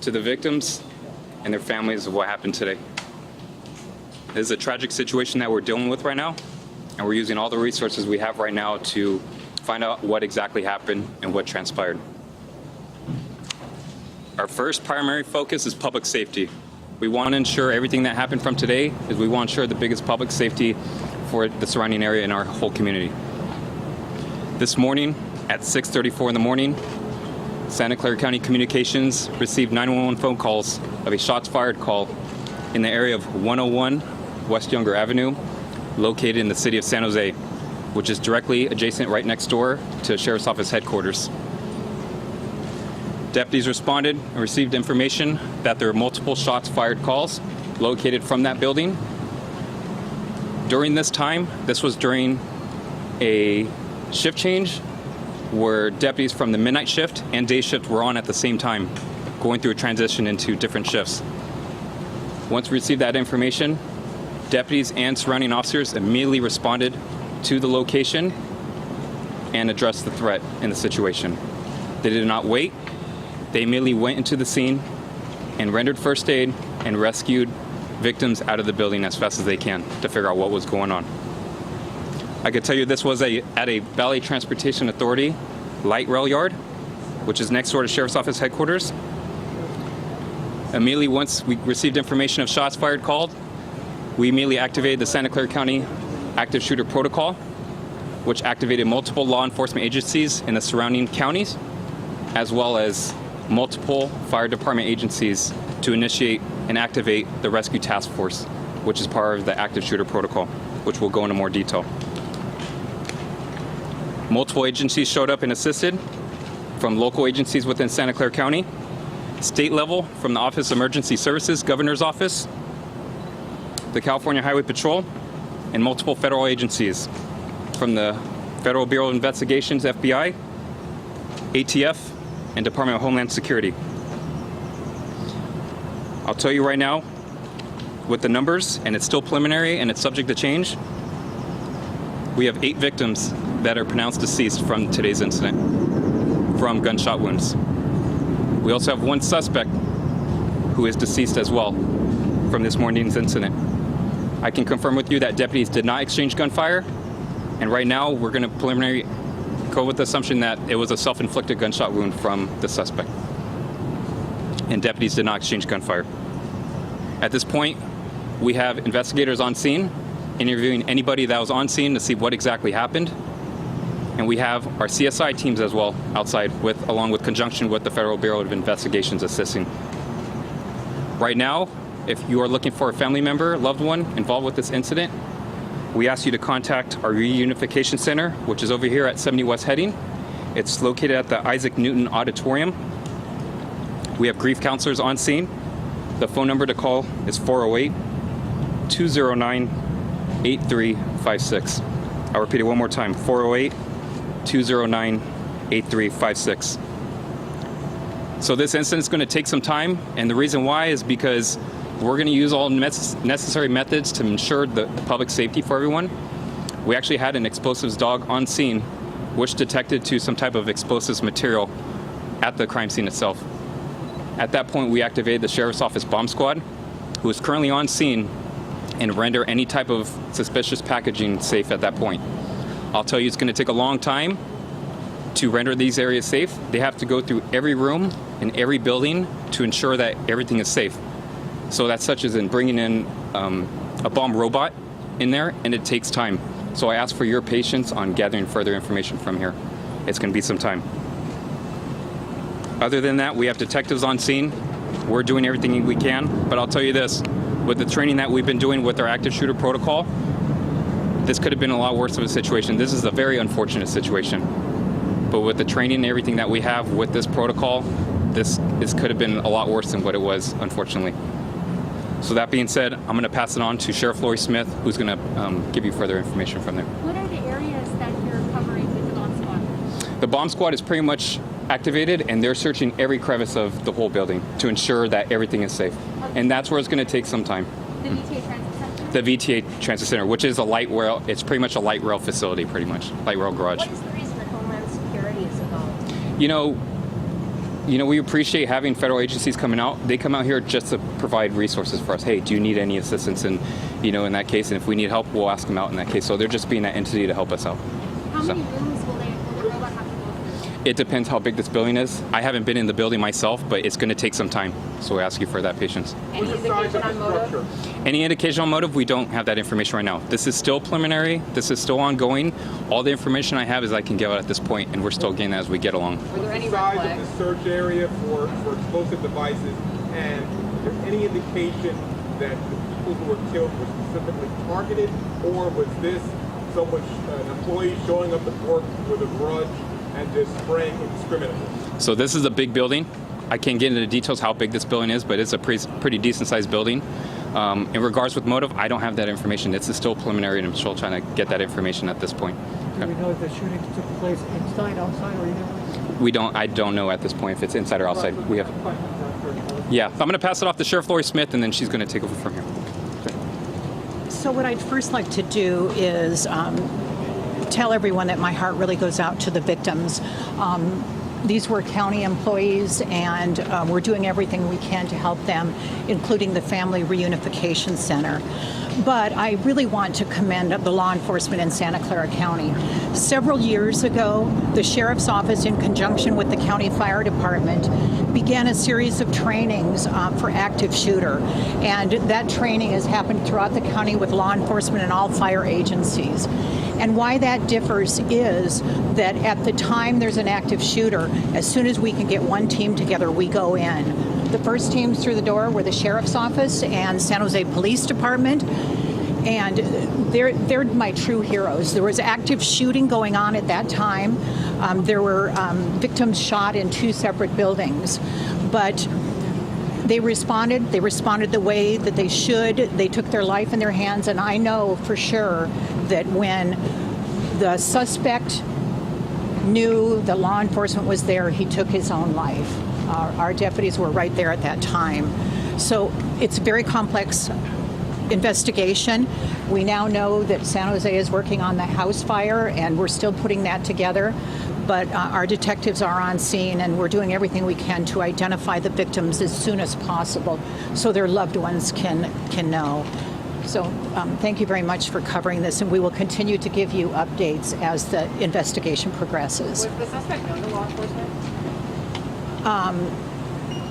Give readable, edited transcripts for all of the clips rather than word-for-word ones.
to the victims and their families of what happened today. This is a tragic situation that we're dealing with right now, and we're using all the resources we have right now to find out what exactly happened and what transpired. Our first primary focus is public safety. We want to ensure everything that happened from today is we want to ensure the biggest public safety for the surrounding area and our whole community. This morning at 6:34 in the morning, Santa Clara County Communications received 911 phone calls of a shots fired call in the area of 101 West Younger Avenue, located in the city of San Jose, which is directly adjacent right next door to Sheriff's Office headquarters. Deputies responded and received information that there were multiple shots fired calls located from that building. During this time, this was during a shift change where deputies from the midnight shift and day shift were on at the same time, going through a transition into different shifts. Once we received that information, deputies and surrounding officers immediately responded to the location and addressed the threat in the situation. They did not wait. They immediately went into the scene and rendered first aid and rescued victims out of the building as fast as they can to figure out what was going on. I could tell you this was at a Valley Transportation Authority light rail yard, which is next door to Sheriff's Office headquarters. Immediately once we received information of shots fired called, we immediately activated the Santa Clara County Active Shooter Protocol, which activated multiple law enforcement agencies in the surrounding counties, as well as multiple fire department agencies to initiate and activate the Rescue Task Force, which is part of the Active Shooter Protocol, which we'll go into more detail. Multiple agencies showed up and assisted, from local agencies within Santa Clara County, state level from the Office of Emergency Services, Governor's Office, the California Highway Patrol, and multiple federal agencies from the Federal Bureau of Investigations, FBI, ATF, and Department of Homeland Security. I'll tell you right now, with the numbers, and it's still preliminary and it's subject to change, we have 8 victims that are pronounced deceased from today's incident from gunshot wounds. We also have 1 suspect who is deceased as well from this morning's incident. I can confirm with you that deputies did not exchange gunfire, and right now we're going to preliminary go with the assumption that it was a self-inflicted gunshot wound from the suspect, and deputies did not exchange gunfire. At this point, we have investigators on scene interviewing anybody that was on scene to see what exactly happened, and we have our CSI teams as well outside, along with conjunction with the Federal Bureau of Investigations assisting. Right now, if you are looking for a family member, loved one involved with this incident, we ask you to contact our reunification center, which is over here at 70 West Heading. It's located at the Isaac Newton Auditorium. We have grief counselors on scene. The phone number to call is 408-209-8356. I'll repeat it one more time, 408-209-8356. So this incident is going to take some time, and the reason why is because we're going to use all necessary methods to ensure the public safety for everyone. We actually had an explosives dog on scene, which detected to some type of explosives material at the crime scene itself. At that point, we activated the Sheriff's Office bomb squad, who is currently on scene and render any type of suspicious packaging safe at that point. I'll tell you, it's going to take a long time to render these areas safe. They have to go through every room and every building to ensure that everything is safe. So that's such as in bringing in a bomb robot in there, and it takes time. So I ask for your patience on gathering further information from here. It's going to be some time. Other than that, we have detectives on scene. We're doing everything we can, but I'll tell you this, with the training that we've been doing with our active shooter protocol, this could have been a lot worse of a situation. This is a very unfortunate situation. But with the training and everything that we have with this protocol, this could have been a lot worse than what it was, unfortunately. So that being said, I'm going to pass it on to Sheriff Lori Smith, who's going to give you further information from there. What are the areas that you're covering with the bomb squad? The bomb squad is pretty much activated, and they're searching every crevice of the whole building to ensure that everything is safe. Okay. And that's where it's going to take some time. The VTA Transit Center? The VTA Transit Center, which is a light rail, it's pretty much a light rail facility, pretty much, light rail garage. What is the reason that Homeland Security is involved? You know, We appreciate having federal agencies coming out. They come out here just to provide resources for us. Hey, do you need any assistance? And, in that case, and if we need help, we'll ask them out in that case. So they're just being that entity to help us out. How many rooms will the robot have to go through? It depends how big this building is. I haven't been in the building myself, but it's going to take some time. So we ask you for that patience. Any indication on motive? Any indication on motive? We don't have that information right now. This is still preliminary. This is still ongoing. All the information I have is I can give out at this point, and we're still getting that as we get along. Were there any red size flags? of the search area for explosive devices, and is there any indication that the people who were killed were specifically targeted, or was this someone, an employee showing up at work with a grudge and just spraying indiscriminately? So this is a big building. I can't get into the details how big this building is, but it's a pretty decent-sized building. In regards with motive, I don't have that information. This is still preliminary, and I'm still trying to get that information at this point. Do we know if the shooting took place inside, outside, or either way? I don't know at this point if it's inside or outside. We have. Yeah, I'm going to pass it off to Sheriff Lori Smith, and then she's going to take over from here. So what I'd first like to do is tell everyone that my heart really goes out to the victims. These were county employees, and we're doing everything we can to help them, including the Family Reunification Center. But I really want to commend the law enforcement in Santa Clara County. Several years ago, the Sheriff's Office, in conjunction with the County Fire Department, began a series of trainings for active shooter. And that training has happened throughout the county with law enforcement and all fire agencies. And why that differs is that at the time there's an active shooter, as soon as we can get one team together, we go in. The first teams through the door were the Sheriff's Office and San Jose Police Department, and they're my true heroes. There was active shooting going on at that time. There were victims shot in 2 separate buildings, but they responded the way that they should. They took their life in their hands, and I know for sure that when the suspect knew the law enforcement was there, he took his own life. Our deputies were right there at that time. So it's a very complex investigation. We now know that San Jose is working on the house fire, and we're still putting that together. But our detectives are on scene, and we're doing everything we can to identify the victims as soon as possible so their loved ones can know. So thank you very much for covering this, and we will continue to give you updates as the investigation progresses. Was the suspect known to law enforcement?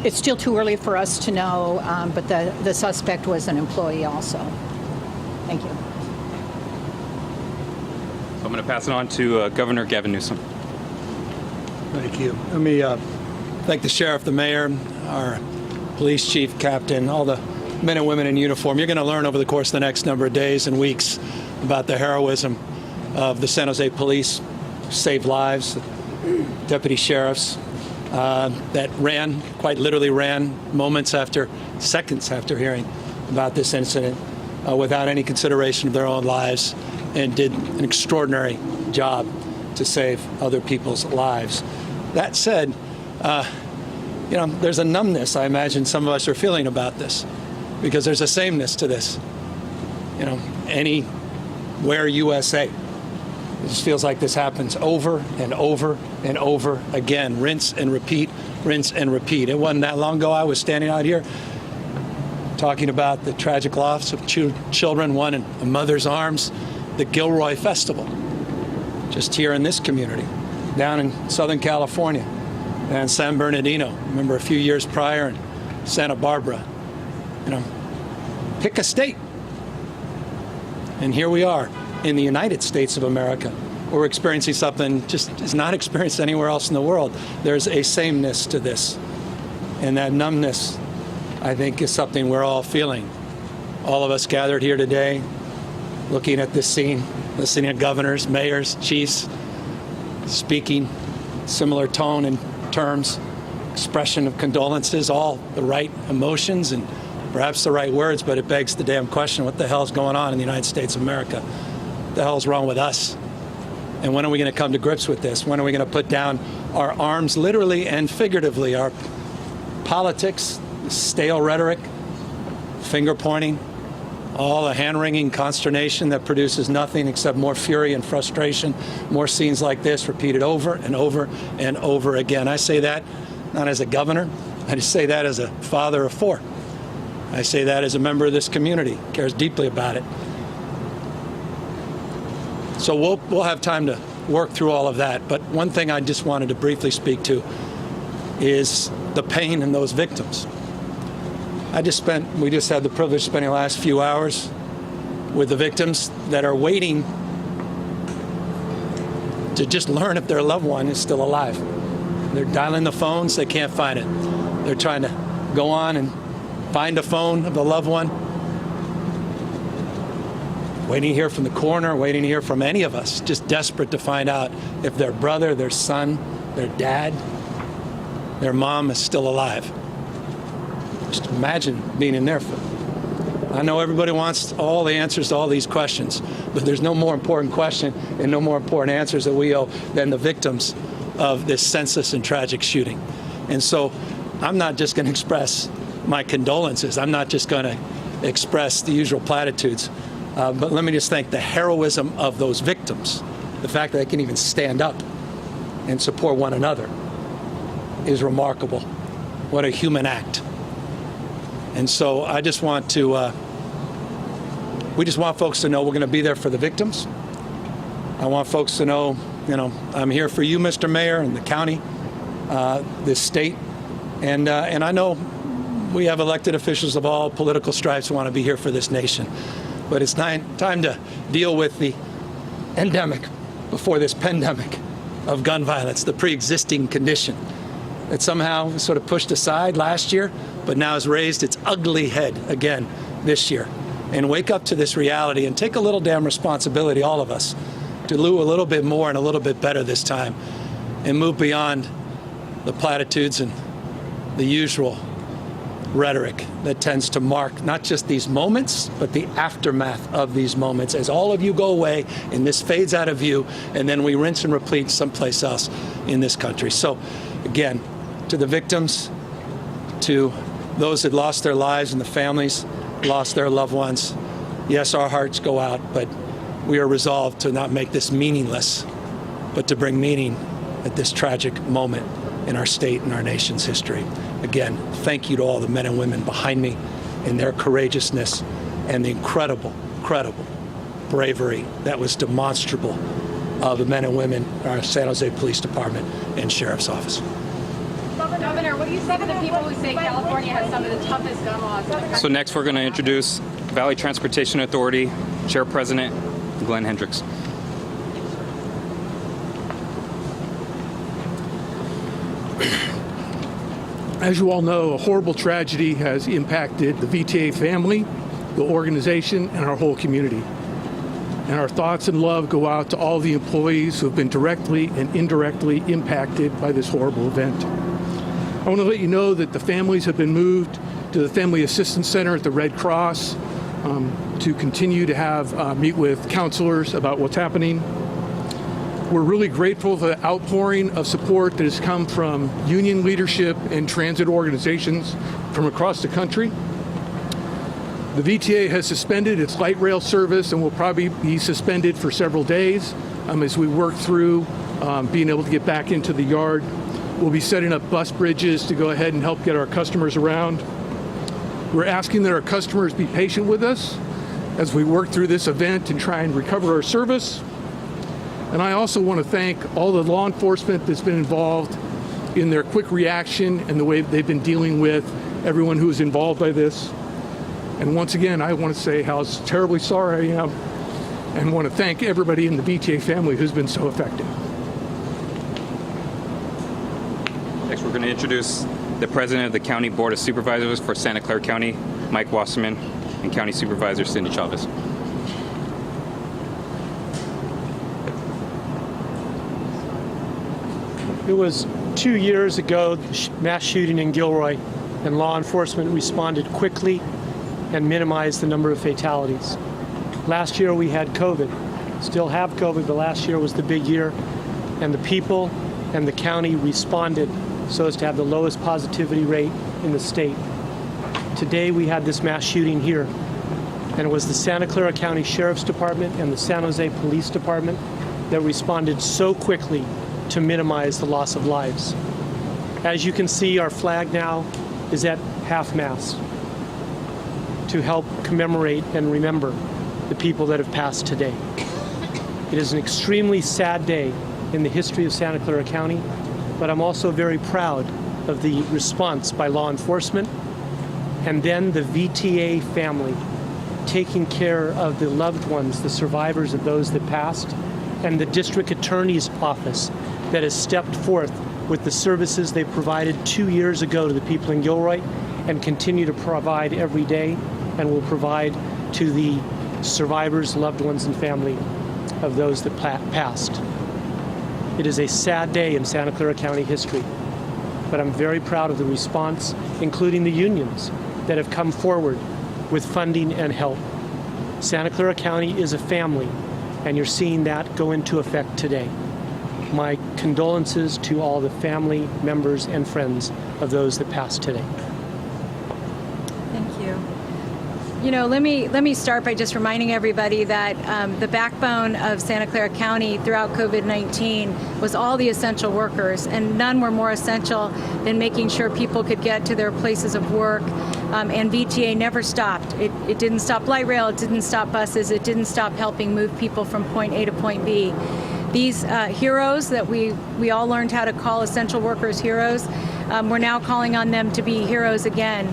It's still too early for us to know, but the suspect was an employee also. Thank you. So I'm going to pass it on to Governor Gavin Newsom. Thank you. Let me thank the sheriff, the mayor, our police chief, captain, all the men and women in uniform. You're going to learn over the course of the next number of days and weeks about the heroism of the San Jose police, saved lives, deputy sheriffs that quite literally ran seconds after hearing about this incident without any consideration of their own lives, and did an extraordinary job to save other people's lives. That said, there's a numbness I imagine some of us are feeling about this, because there's a sameness to this. Anywhere USA. It just feels like this happens over and over and over again. Rinse and repeat, rinse and repeat. It wasn't that long ago I was standing out here talking about the tragic loss of children, one in a mother's arms, the Gilroy Festival, just here in this community, down in Southern California, and San Bernardino. Remember a few years prior in Santa Barbara. Pick a state. And here we are in the United States of America. We're experiencing something just is not experienced anywhere else in the world. There's a sameness to this. And that numbness, I think, is something we're all feeling. All of us gathered here today, looking at this scene, listening to governors, mayors, chiefs, speaking similar tone and terms, expression of condolences, all the right emotions and perhaps the right words, but it begs the damn question, what the hell is going on in the United States of America? What the hell is wrong with us? And when are we going to come to grips with this? When are we going to put down our arms, literally and figuratively, our politics, stale rhetoric, finger pointing, all the hand-wringing consternation that produces nothing except more fury and frustration, more scenes like this repeated over and over and over again. I say that not as a governor. I just say that as a father of 4. I say that as a member of this community, cares deeply about it. So we'll have time to work through all of that. But one thing I just wanted to briefly speak to is the pain in those victims. We just had the privilege of spending the last few hours with the victims that are waiting to just learn if their loved one is still alive. They're dialing the phones, they can't find it. They're trying to go on and find a phone of the loved one. Waiting to hear from the coroner, waiting to hear from any of us, just desperate to find out if their brother, their son, their dad, their mom is still alive. Just imagine being in their foot. I know everybody wants all the answers to all these questions, but there's no more important question and no more important answers that we owe than the victims of this senseless and tragic shooting. And so I'm not just going to express my condolences. I'm not just going to express the usual platitudes. But let me just thank the heroism of those victims. The fact that they can even stand up and support one another is remarkable. What a human act. And so I just want to, we just want folks to know we're going to be there for the victims. I want folks to know, I'm here for you, Mr. Mayor, and the county, this state. And I know we have elected officials of all political stripes who want to be here for this nation. But it's time to deal with the endemic before this pandemic of gun violence, the pre-existing condition that somehow was sort of pushed aside last year, but now has raised its ugly head again this year. And wake up to this reality and take a little damn responsibility, all of us, to do a little bit more and a little bit better this time and move beyond the platitudes and the usual rhetoric that tends to mark not just these moments, but the aftermath of these moments as all of you go away and this fades out of view, and then we rinse and repeat someplace else in this country. So, again, to the victims, to those that lost their lives and the families lost their loved ones, yes, our hearts go out, but we are resolved to not make this meaningless, but to bring meaning at this tragic moment in our state and our nation's history. Again, thank you to all the men and women behind me in their courageousness and the incredible bravery that was demonstrable of the men and women in our San Jose Police Department and Sheriff's Office. Governor, what do you say to the people who say California has some of the toughest gun laws in the country? So next we're going to introduce Valley Transportation Authority Chair President Glenn Hendricks. As you all know, a horrible tragedy has impacted the VTA family, the organization, and our whole community. And our thoughts and love go out to all the employees who have been directly and indirectly impacted by this horrible event. I want to let you know that the families have been moved to the Family Assistance Center at the Red Cross to continue to have meet with counselors about what's happening. We're really grateful for the outpouring of support that has come from union leadership and transit organizations from across the country. The VTA has suspended its light rail service and will probably be suspended for several days as we work through being able to get back into the yard. We'll be setting up bus bridges to go ahead and help get our customers around. We're asking that our customers be patient with us as we work through this event and try and recover our service. And I also want to thank all the law enforcement that's been involved in their quick reaction and the way they've been dealing with everyone who is involved by this. And once again, I want to say how terribly sorry I am and want to thank everybody in the VTA family who's been so affected. Next we're going to introduce the President of the County Board of Supervisors for Santa Clara County, Mike Wasserman, and County Supervisor Cindy Chavez. It was 2 years ago, the mass shooting in Gilroy, and law enforcement responded quickly and minimized the number of fatalities. Last year we had COVID. Still have COVID, but last year was the big year, and the people and the county responded so as to have the lowest positivity rate in the state. Today we had this mass shooting here, and it was the Santa Clara County Sheriff's Department and the San Jose Police Department that responded so quickly to minimize the loss of lives. As you can see, our flag now is at half-mast to help commemorate and remember the people that have passed today. It is an extremely sad day in the history of Santa Clara County, but I'm also very proud of the response by law enforcement and then the VTA family taking care of the loved ones, the survivors of those that passed, and the district attorney's office that has stepped forth with the services they provided 2 years ago to the people in Gilroy and continue to provide every day and will provide to the survivors, loved ones, and family of those that passed. It is a sad day in Santa Clara County history, but I'm very proud of the response, including the unions that have come forward with funding and help. Santa Clara County is a family, and you're seeing that go into effect today. My condolences to all the family members and friends of those that passed today. Thank you. You know, let me start by just reminding everybody that the backbone of Santa Clara County throughout COVID-19 was all the essential workers, and none were more essential than making sure people could get to their places of work. And VTA never stopped. It didn't stop light rail, it didn't stop buses, it didn't stop helping move people from point A to point B. These heroes that we all learned how to call essential workers heroes, we're now calling on them to be heroes again.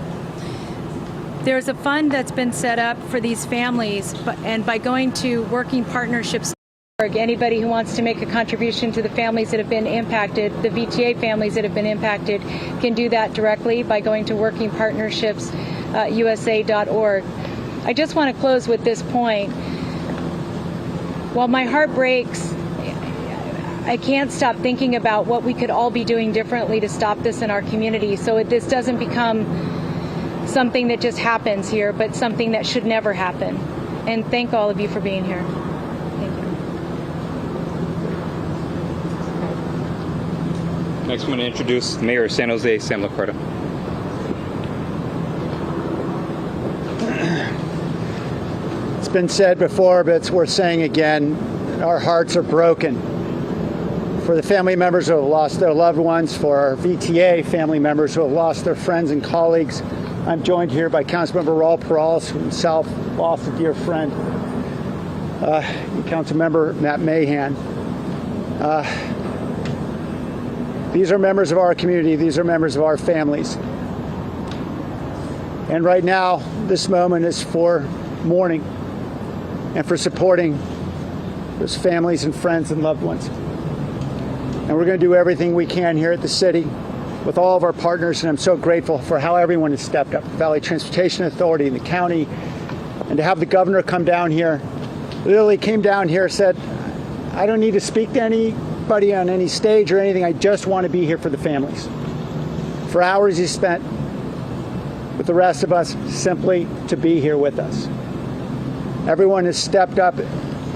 There's a fund that's been set up for these families, and by going to working partnerships, anybody who wants to make a contribution to the families that have been impacted, the VTA families that have been impacted, can do that directly by going to workingpartnershipsusa.org. I just want to close with this point. While my heart breaks, I can't stop thinking about what we could all be doing differently to stop this in our community so this doesn't become something that just happens here, but something that should never happen. And thank all of you for being here. Thank you. Next, I'm going to introduce Mayor of San Jose, Sam Lacorda. It's been said before, but it's worth saying again. Our hearts are broken for the family members who have lost their loved ones, for our VTA family members who have lost their friends and colleagues. I'm joined here by Councilmember Raul Perales, who himself lost a dear friend, and Councilmember Matt Mahan. These are members of our community. These are members of our families. And right now, this moment is for mourning and for supporting those families and friends and loved ones. And we're going to do everything we can here at the city with all of our partners, and I'm so grateful for how everyone has stepped up. The Valley Transportation Authority and the county, and to have the governor come down here, literally came down here, said, I don't need to speak to anybody on any stage or anything, I just want to be here for the families. For hours he spent with the rest of us simply to be here with us. Everyone has stepped up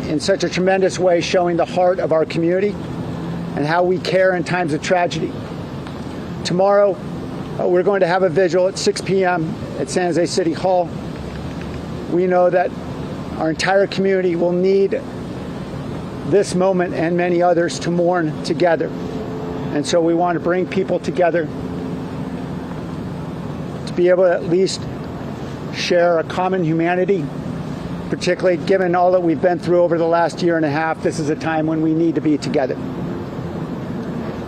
in such a tremendous way, showing the heart of our community and how we care in times of tragedy. Tomorrow, we're going to have a vigil at 6 p.m. at San Jose City Hall. We know that our entire community will need this moment and many others to mourn together. And so we want to bring people together to be able to at least share a common humanity, particularly given all that we've been through over the last year and a half. This is a time when we need to be together.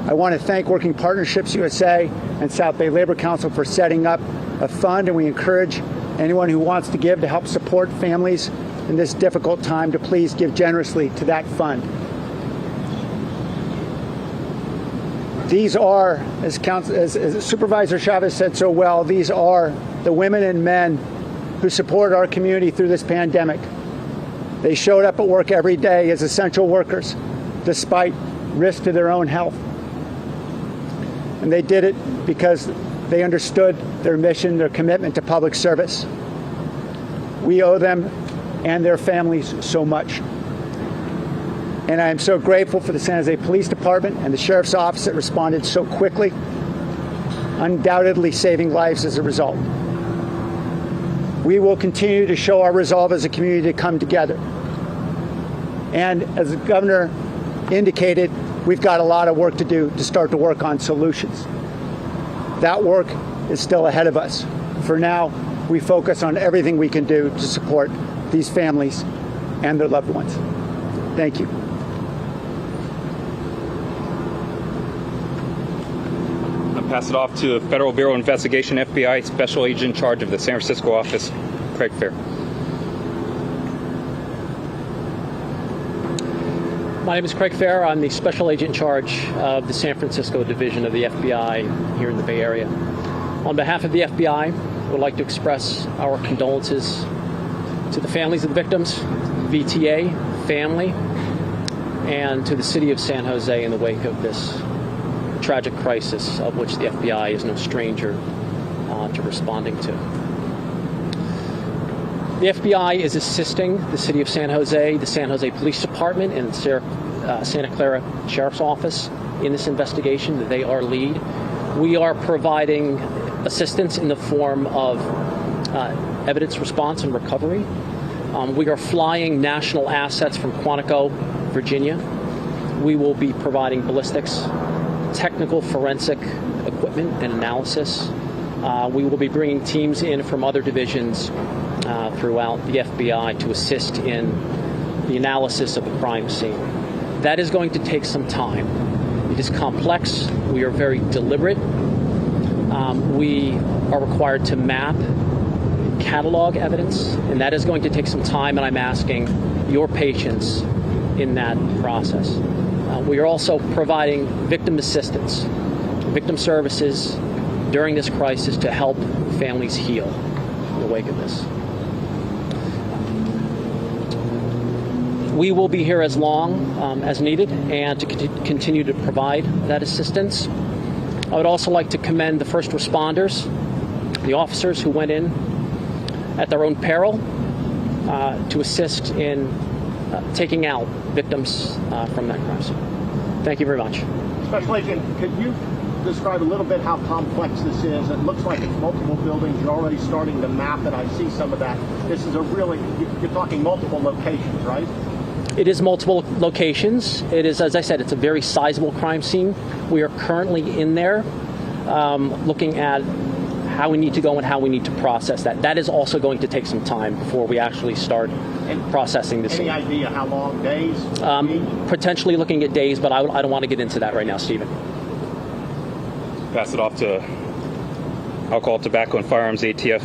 I want to thank Working Partnerships USA and South Bay Labor Council for setting up a fund, and we encourage anyone who wants to give to help support families in this difficult time to please give generously to that fund. These are, as Supervisor Chavez said so well, these are the women and men who support our community through this pandemic. They showed up at work every day as essential workers, despite risk to their own health. And they did it because they understood their mission, their commitment to public service. We owe them and their families so much. And I am so grateful for the San Jose Police Department and the Sheriff's Office that responded so quickly, undoubtedly saving lives as a result. We will continue to show our resolve as a community to come together. And as the governor indicated, we've got a lot of work to do to start to work on solutions. That work is still ahead of us. For now, we focus on everything we can do to support these families and their loved ones. Thank you. I'll pass it off to Federal Bureau of Investigation, FBI Special Agent in charge of the San Francisco office, Craig Fair. My name is Craig Fair. I'm the Special Agent in charge of the San Francisco Division of the FBI here in the Bay Area. On behalf of the FBI, I would like to express our condolences to the families of the victims, VTA family, and to the city of San Jose in the wake of this tragic crisis, of which the FBI is no stranger to responding to. The FBI is assisting the city of San Jose, the San Jose Police Department, and Santa Clara Sheriff's Office in this investigation. That they are lead. We are providing assistance in the form of evidence response and recovery. We are flying national assets from Quantico, Virginia. We will be providing ballistics, technical forensic equipment and analysis. We will be bringing teams in from other divisions throughout the FBI to assist in the analysis of the crime scene. That is going to take some time. It is complex. We are very deliberate. We are required to map, catalog evidence, and that is going to take some time, and I'm asking your patience in that process. We are also providing victim assistance, victim services during this crisis to help families heal in the wake of this. We will be here as long as needed and to continue to provide that assistance. I would also like to commend the first responders, the officers who went in at their own peril to assist in taking out victims from that crime scene. Thank you very much. Special Agent, could you describe a little bit how complex this is? It looks like it's multiple buildings. You're already starting to map it. I see some of that. This is a really, you're talking multiple locations, right? It is multiple locations. It is, as I said, it's a very sizable crime scene. We are currently in there looking at how we need to go and how we need to process that. That is also going to take some time before we actually start processing this. Any idea how long? Days? Potentially looking at days, but I don't want to get into that right now, Stephen. Pass it off to Alcohol, Tobacco, and Firearms ATF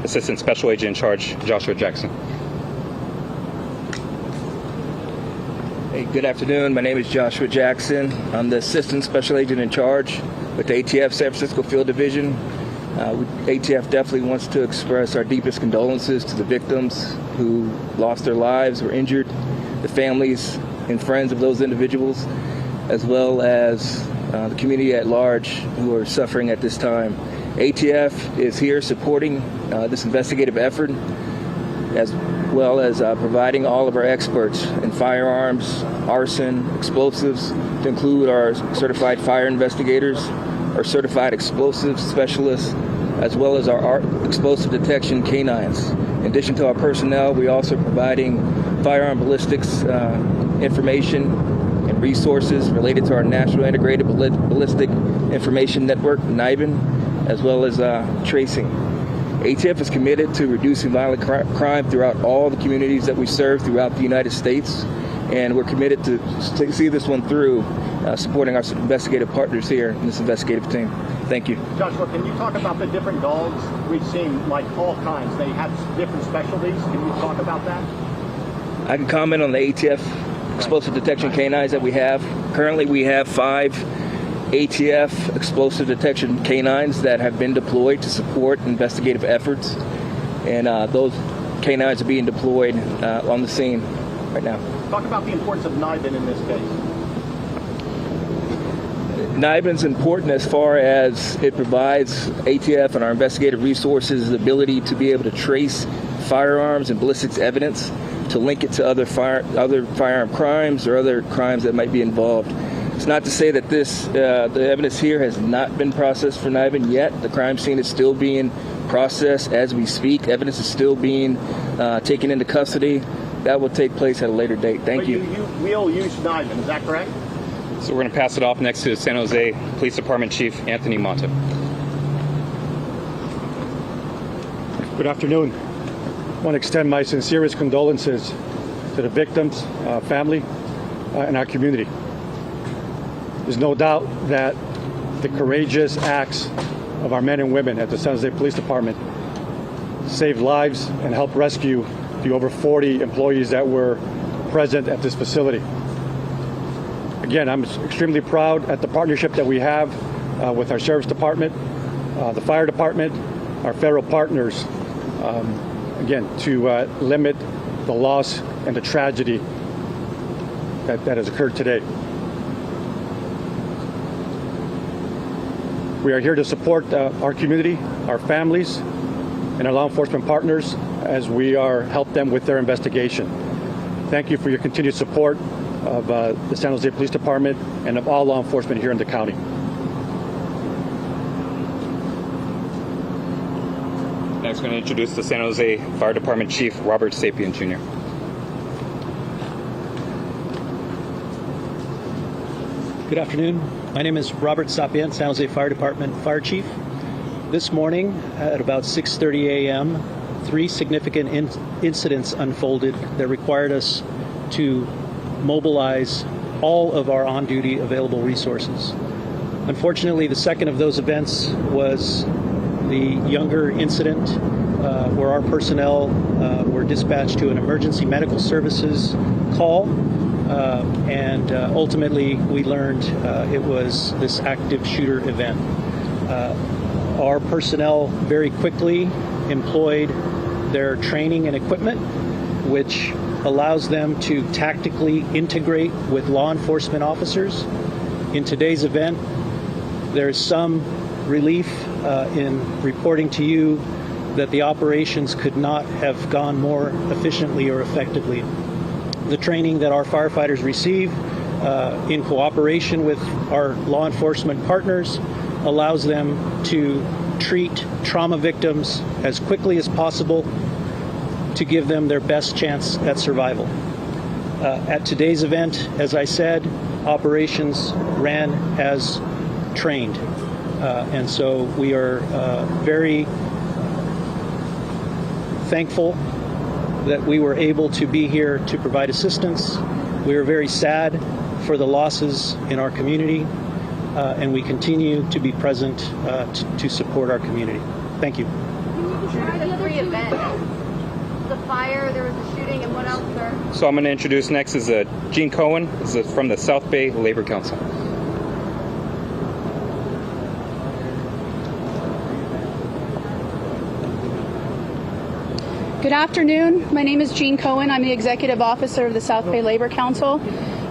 Assistant Special Agent in charge, Joshua Jackson. Hey, good afternoon. My name is Joshua Jackson. I'm the Assistant Special Agent in charge with the ATF San Francisco Field Division. ATF definitely wants to express our deepest condolences to the victims who lost their lives or injured, the families and friends of those individuals, as well as the community at large who are suffering at this time. ATF is here supporting this investigative effort, as well as providing all of our experts in firearms, arson, explosives, to include our certified fire investigators, our certified explosives specialists, as well as our explosive detection canines. In addition to our personnel, we also are providing firearm ballistics information and resources related to our National Integrated Ballistic Information Network, NIBIN, as well as tracing. ATF is committed to reducing violent crime throughout all the communities that we serve throughout the United States, and we're committed to see this one through, supporting our investigative partners here in this investigative team. Thank you. Joshua, can you talk about the different dogs? We've seen like all kinds. They have different specialties. Can you talk about that? I can comment on the ATF explosive detection canines that we have. Currently, we have 5 ATF explosive detection canines that have been deployed to support investigative efforts, and those canines are being deployed on the scene right now. Talk about the importance of NIBIN in this case. NIBIN's important as far as it provides ATF and our investigative resources the ability to be able to trace firearms and ballistics evidence, to link it to other firearm crimes or other crimes that might be involved. It's not to say that the evidence here has not been processed for NIBIN yet. The crime scene is still being processed as we speak. Evidence is still being taken into custody. That will take place at a later date. Thank you. You will use NIBIN, is that correct? So we're going to pass it off next to San Jose Police Department Chief Anthony Monta. Good afternoon. I want to extend my sincerest condolences to the victims, family, and our community. There's no doubt that the courageous acts of our men and women at the San Jose Police Department saved lives and helped rescue the over 40 employees that were present at this facility. Again, I'm extremely proud at the partnership that we have with our Sheriff's Department, the Fire Department, our federal partners, again, to limit the loss and the tragedy that has occurred today. We are here to support our community, our families, and our law enforcement partners as we help them with their investigation. Thank you for your continued support of the San Jose Police Department and of all law enforcement here in the county. Next, I'm going to introduce the San Jose Fire Department Chief, Robert Sapien, Jr. Good afternoon. My name is Robert Sapien, San Jose Fire Department Fire Chief. This morning at about 6:30 a.m., 3 significant incidents unfolded that required us to mobilize all of our on-duty available resources. Unfortunately, the second of those events was the younger incident where our personnel were dispatched to an emergency medical services call, and ultimately we learned it was this active shooter event. Our personnel very quickly employed their training and equipment, which allows them to tactically integrate with law enforcement officers. In today's event, there's some relief in reporting to you that the operations could not have gone more efficiently or effectively. The training that our firefighters receive in cooperation with our law enforcement partners allows them to treat trauma victims as quickly as possible to give them their best chance at survival. At today's event, as I said, operations ran as trained. And so we are very thankful that we were able to be here to provide assistance. We are very sad for the losses in our community, and we continue to be present to support our community. Thank you. The 3 events. The fire, there was a shooting, and what else, sir? So I'm going to introduce next is Gene Cohen. This is from the South Bay Labor Council. Good afternoon. My name is Jean Cohen. I'm the Executive Officer of the South Bay Labor Council.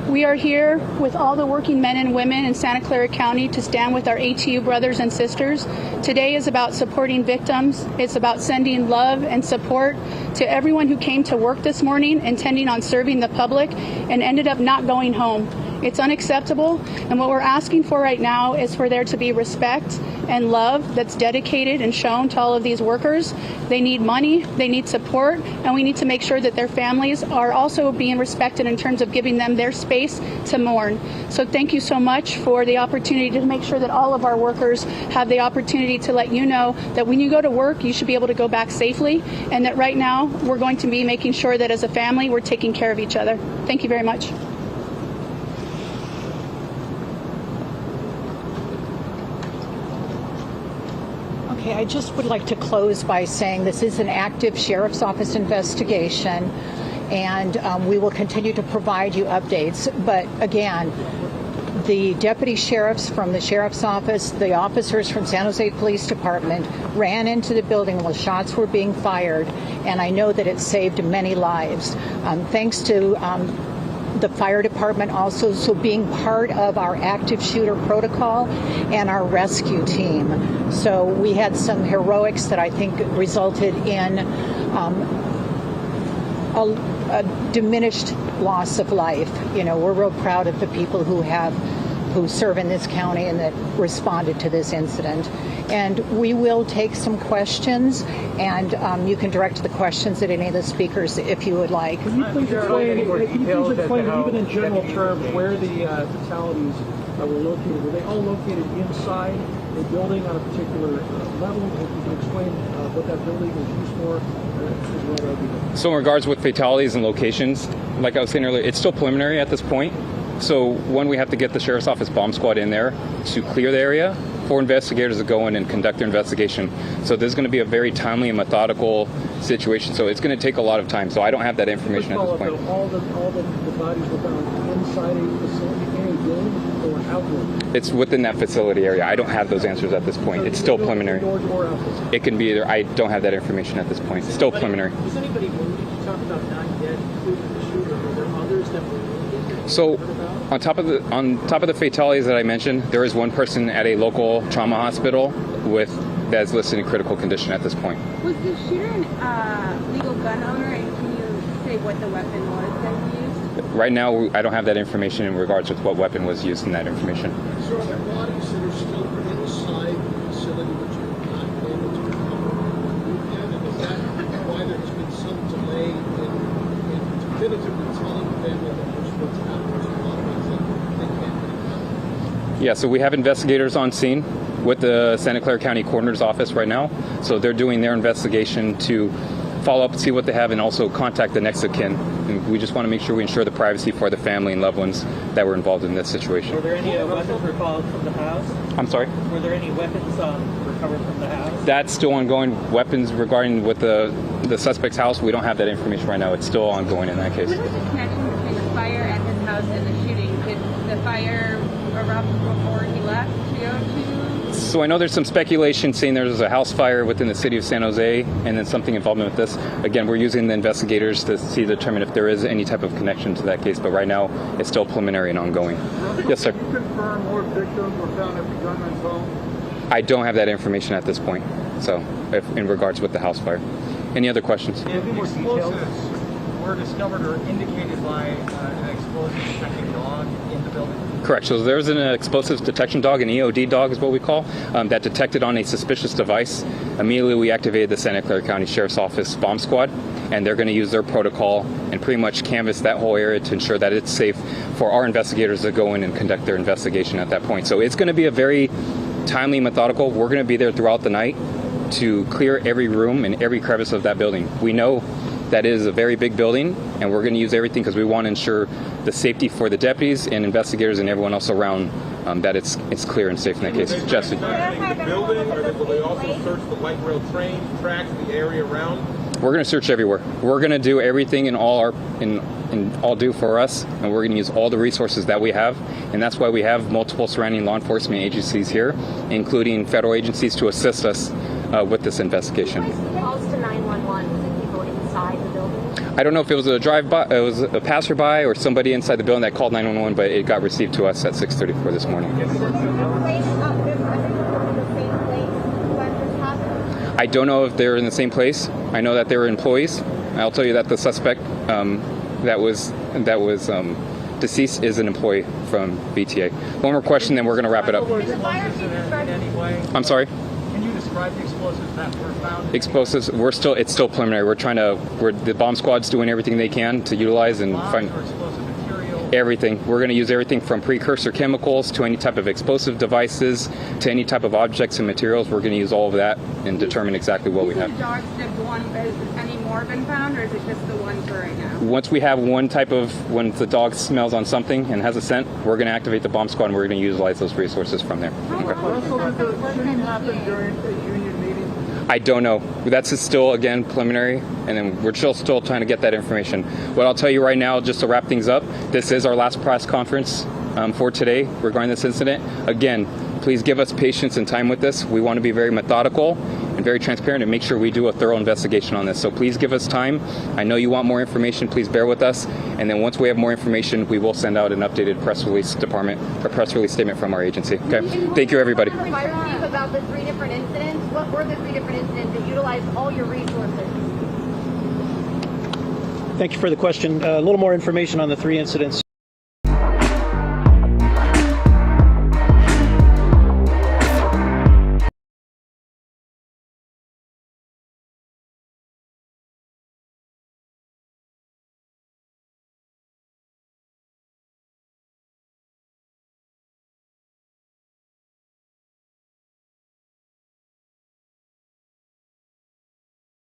We are here with all the working men and women in Santa Clara County to stand with our ATU brothers and sisters. Today is about supporting victims. It's about sending love and support to everyone who came to work this morning intending on serving the public and ended up not going home. It's unacceptable, and what we're asking for right now is for there to be respect and love that's dedicated and shown to all of these workers. They need money, they need support, and we need to make sure that their families are also being respected in terms of giving them their space to mourn. So thank you so much for the opportunity to make sure that all of our workers have the opportunity to let you know that when you go to work, you should be able to go back safely, and that right now we're going to be making sure that as a family we're taking care of each other. Thank you very much. Okay, I just would like to close by saying this is an active Sheriff's Office investigation, and we will continue to provide you updates. But again, the deputy sheriffs from the Sheriff's Office, the officers from San Jose Police Department ran into the building while shots were being fired, and I know that it saved many lives. Thanks to the fire department also being part of our active shooter protocol and our rescue team. So we had some heroics that I think resulted in a diminished loss of life. You know, we're real proud of the people who serve in this county and that responded to this incident. And we will take some questions, and you can direct the questions at any of the speakers if you would like. Can you please explain, even in general terms, where the fatalities were located? Were they all located inside particular building on a particular level? If you can explain what that building is used for, as well, that would be good. So in regards with fatalities and locations, like I was saying earlier, it's still preliminary at this point. So one, we have to get the Sheriff's Office bomb squad in there to clear the area for investigators to go in and conduct their investigation. So this is going to be a very timely and methodical situation. So it's going to take a lot of time. So I don't have that information at this point. All the bodies were found inside a facility in a building or outdoor? It's within that facility area. I don't have those answers at this point. It's still preliminary. Indoors or outdoors? It can be either. I don't have that information at this point. It's still preliminary. Is anybody wounded? You talked about 9 dead, including the shooter. Were there others that were wounded? So on top of the fatalities that I mentioned, there is one person at a local trauma hospital that's listed in critical condition at this point. Was the shooter an legal gun owner, and can you say what the weapon was that he used? Right now, I don't have that information in regards with what weapon was used in that information. So are there bodies that are still inside the facility which you're not able to recover yet? And is that why there's been some delay in definitively telling the family that there's what's happening? There's a lot of things that they can't get out. Yeah, so we have investigators on scene with the Santa Clara County Coroner's Office right now. So they're doing their investigation to follow up, see what they have, and also contact the next of kin. And we just want to make sure we ensure the privacy for the family and loved ones that were involved in this situation. Were there any weapons recovered from the house? I'm sorry? Were there any weapons recovered from the house? That's still ongoing. Weapons regarding with the suspect's house, we don't have that information right now. It's still ongoing in that case. What was the connection between the fire at his house and the shooting? Did the fire erupt before he left to go to? So I know there's some speculation saying there's a house fire within the city of San Jose and then something involvement with this. Again, we're using the investigators to determine if there is any type of connection to that case, but right now it's still preliminary and ongoing. Yes, sir. Can you confirm more victims were found at the gunman's home? I don't have that information at this point, so in regards with the house fire. Any other questions? If explosives were discovered or indicated by an explosive detecting dog in the building? Correct. So there's an explosives detection dog, an EOD dog is what we call, that detected on a suspicious device. Immediately we activated the Santa Clara County Sheriff's Office bomb squad, and they're going to use their protocol and pretty much canvass that whole area to ensure that it's safe for our investigators to go in and conduct their investigation at that point. So it's going to be a very timely, methodical. We're going to be there throughout the night to clear every room and every crevice of that building. We know that is a very big building, and we're going to use everything because we want to ensure the safety for the deputies and investigators and everyone else around, that it's clear and safe in that case. Jesse. The building, or will they also search the light rail train tracks, the area around? We're going to search everywhere. We're going to do everything in all due for us, and we're going to use all the resources that we have, and that's why we have multiple surrounding law enforcement agencies here, including federal agencies, to assist us with this investigation. Calls to 911. Was it people inside the building? I don't know if it was a drive-by, it was a passerby, or somebody inside the building that called 911, but it got received to us at 6:34 this morning. I don't know if they're in the same place. I know that they were employees. I'll tell you that the suspect that was deceased is an employee from VTA. One more question, then we're going to wrap it up. I'm sorry? Can you describe the explosives that were found? Explosives, it's still preliminary. The bomb squad's doing everything they can to utilize and find everything. We're going to use everything from precursor chemicals to any type of explosive devices to any type of objects and materials. We're going to use all of that and determine exactly what we have. The dogs did one. Has any more been found, or is it just the one for right now? Once we have when the dog smells on something and has a scent, we're going to activate the bomb squad and we're going to utilize those resources from there. I don't know. That's still, again, preliminary, and then we're still trying to get that information. What I'll tell you right now, just to wrap things up, this is our last press conference for today regarding this incident. Again, please give us patience and time with this. We want to be very methodical and very transparent and make sure we do a thorough investigation on this. So please give us time. I know you want more information. Please bear with us. And then once we have more information, we will send out an updated press release statement from our agency. Okay. Thank you, everybody. About the 3 different incidents. What were the 3 different incidents that utilized all your resources? Thank you for the question. A little more information on the 3 incidents.